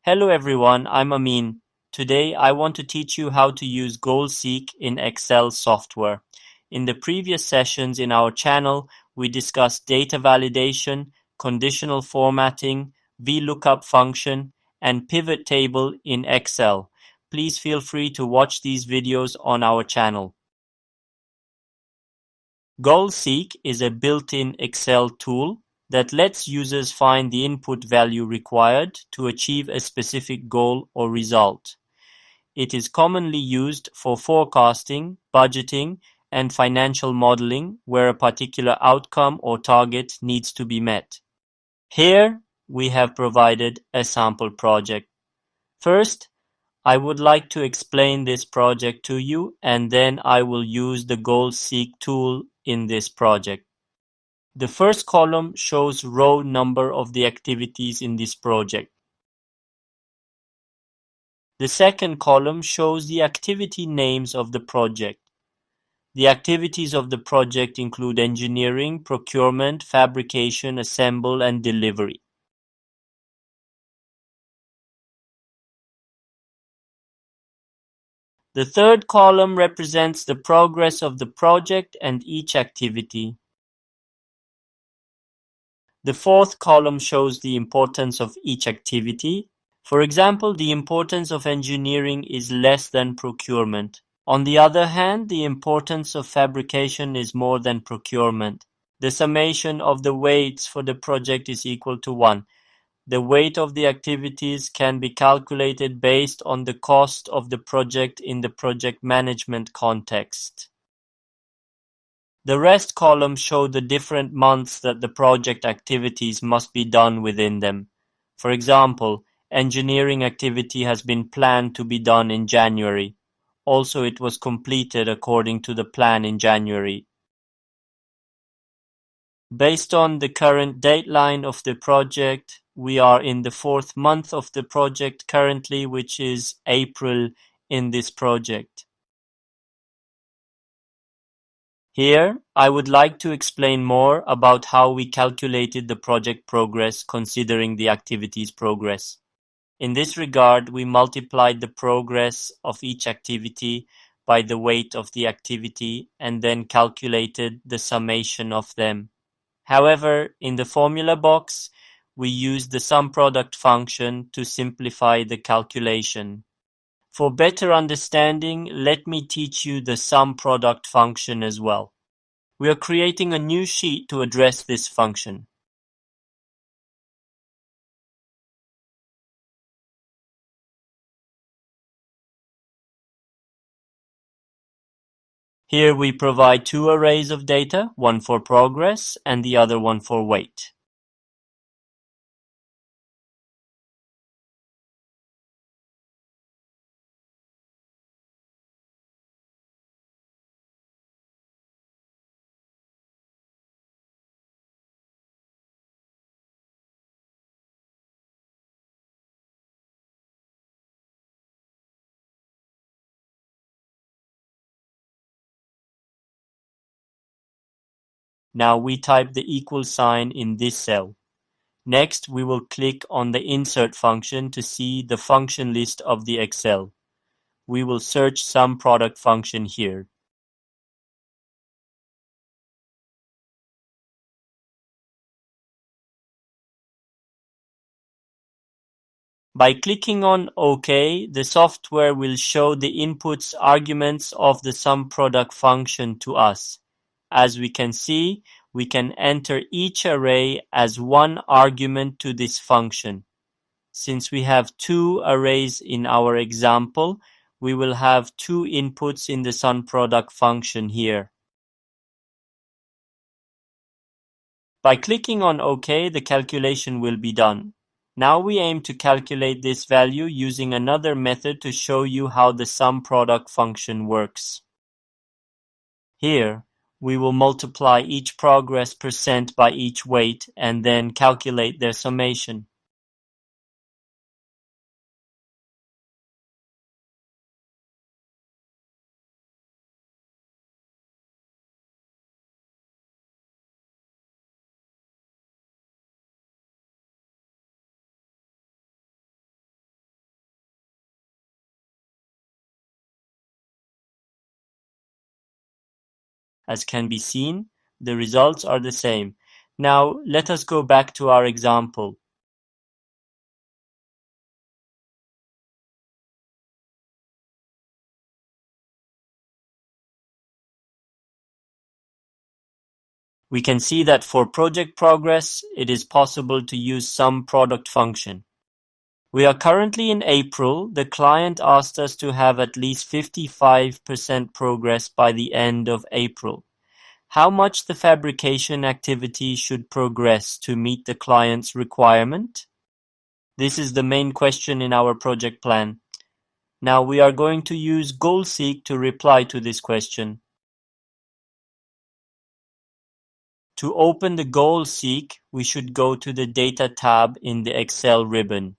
Hello everyone, I'm Amin. Today I want to teach you how to use GoalSeek in Excel software. In the previous sessions in our channel, we discussed data validation, conditional formatting, VLOOKUP function, and pivot table in Excel. Please feel free to watch these videos on our channel. GoalSeek is a built-in Excel tool that lets users find the input value required to achieve a specific goal or result. It is commonly used for forecasting, budgeting, and financial modeling where a particular outcome or target needs to be met. Here, we have provided a sample project. First, I would like to explain this project to you, and then I will use the GoalSeek tool in this project. The first column shows row number of the activities in this project. The second column shows the activity names of the project. The activities of the project include engineering, procurement, fabrication, assemble, and delivery. The third column represents the progress of the project and each activity. The fourth column shows the importance of each activity. For example, the importance of engineering is less than procurement. On the other hand, the importance of fabrication is more than procurement. The summation of the weights for the project is equal to 1. The weight of the activities can be calculated based on the cost of the project in the project management context. The rest columns show the different months that the project activities must be done within them. For example, engineering activity has been planned to be done in January. Also, it was completed according to the plan in January. Based on the current deadline of the project, we are in the 4th month of the project currently, which is April in this project. Here, I would like to explain more about how we calculated the project progress considering the activity's progress. In this regard, we multiplied the progress of each activity by the weight of the activity and then calculated the summation of them. However, in the formula box, we used the Sumproduct function to simplify the calculation. For better understanding, let me teach you the Sumproduct function as well. We are creating a new sheet to address this function. Here we provide two arrays of data, one for progress and the other one for weight. Now we type the equal sign in this cell. Next, we will click on the Insert function to see the function list of the Excel. We will search Sumproduct function here. By clicking on OK, the software will show the inputs arguments of the Sumproduct function to us. As we can see, we can enter each array as one argument to this function. Since we have two arrays in our example, we will have two inputs in the Sumproduct function here. By clicking on OK, the calculation will be done. Now we aim to calculate this value using another method to show you how the Sumproduct function works. Here, we will multiply each progress percent by each weight and then calculate their summation. As can be seen, the results are the same. Now, let us go back to our example. We can see that for project progress, it is possible to use Sumproduct function. We are currently in April. The client asked us to have at least 55% progress by the end of April. How much the fabrication activity should progress to meet the client's requirement? This is the main question in our project plan. Now we are going to use GoalSeek to reply to this question. To open the GoalSeek, we should go to the Data tab in the Excel ribbon.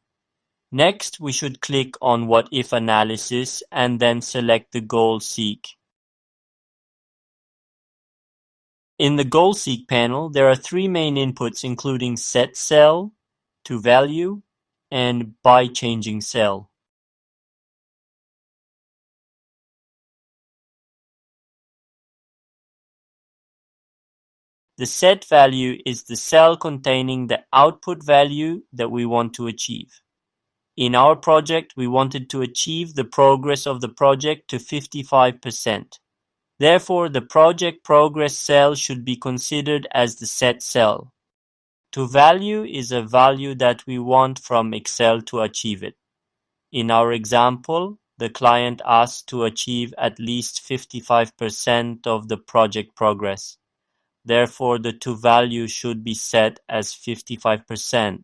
Next, we should click on What If Analysis and then select the GoalSeek. In the GoalSeek panel, there are three main inputs including Set Cell, To Value, and By Changing Cell. The set value is the cell containing the output value that we want to achieve. In our project, we wanted to achieve the progress of the project to 55%. Therefore, the project progress cell should be considered as the set cell. To value is a value that we want from Excel to achieve it. In our example, the client asked to achieve at least 55% of the project progress. Therefore, the to value should be set as 55%.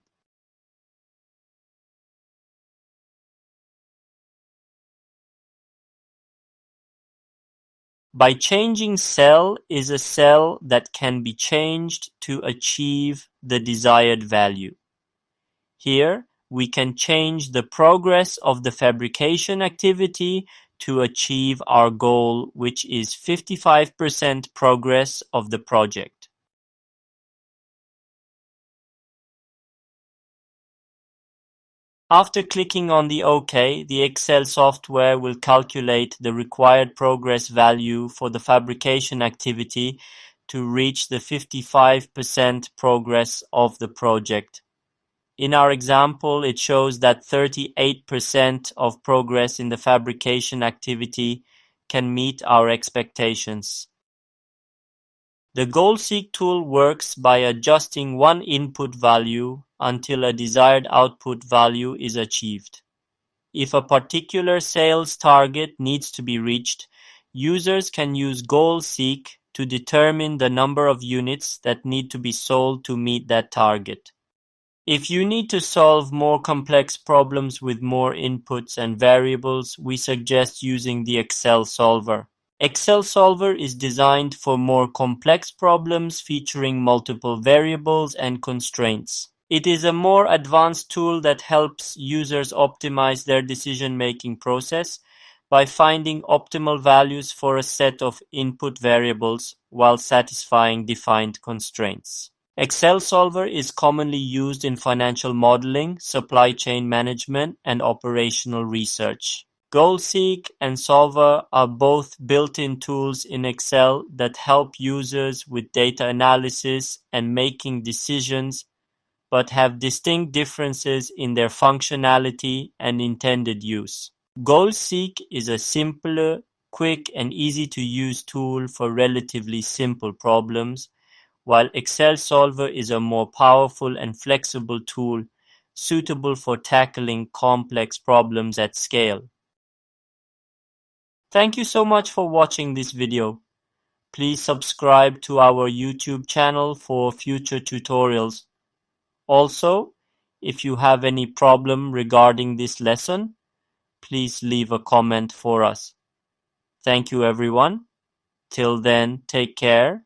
By changing cell is a cell that can be changed to achieve the desired value. Here, we can change the progress of the fabrication activity to achieve our goal, which is 55% progress of the project. After clicking on the OK, the Excel software will calculate the required progress value for the fabrication activity to reach the 55% progress of the project. In our example, it shows that 38% of progress in the fabrication activity can meet our expectations. The GoalSeek tool works by adjusting one input value until a desired output value is achieved. If a particular sales target needs to be reached, users can use GoalSeek to determine the number of units that need to be sold to meet that target. If you need to solve more complex problems with more inputs and variables, we suggest using the Excel Solver. Excel Solver is designed for more complex problems featuring multiple variables and constraints. It is a more advanced tool that helps users optimize their decision-making process by finding optimal values for a set of input variables while satisfying defined constraints. Excel Solver is commonly used in financial modeling, supply chain management, and operational research. GoalSeek and Solver are both built-in tools in Excel that help users with data analysis and making decisions, but have distinct differences in their functionality and intended use. GoalSeek is a simpler, quick, and easy-to-use tool for relatively simple problems, while Excel Solver is a more powerful and flexible tool suitable for tackling complex problems at scale. Thank you so much for watching this video. Please subscribe to our YouTube channel for future tutorials. Also, if you have any problem regarding this lesson, please leave a comment for us. Thank you everyone. Till then, take care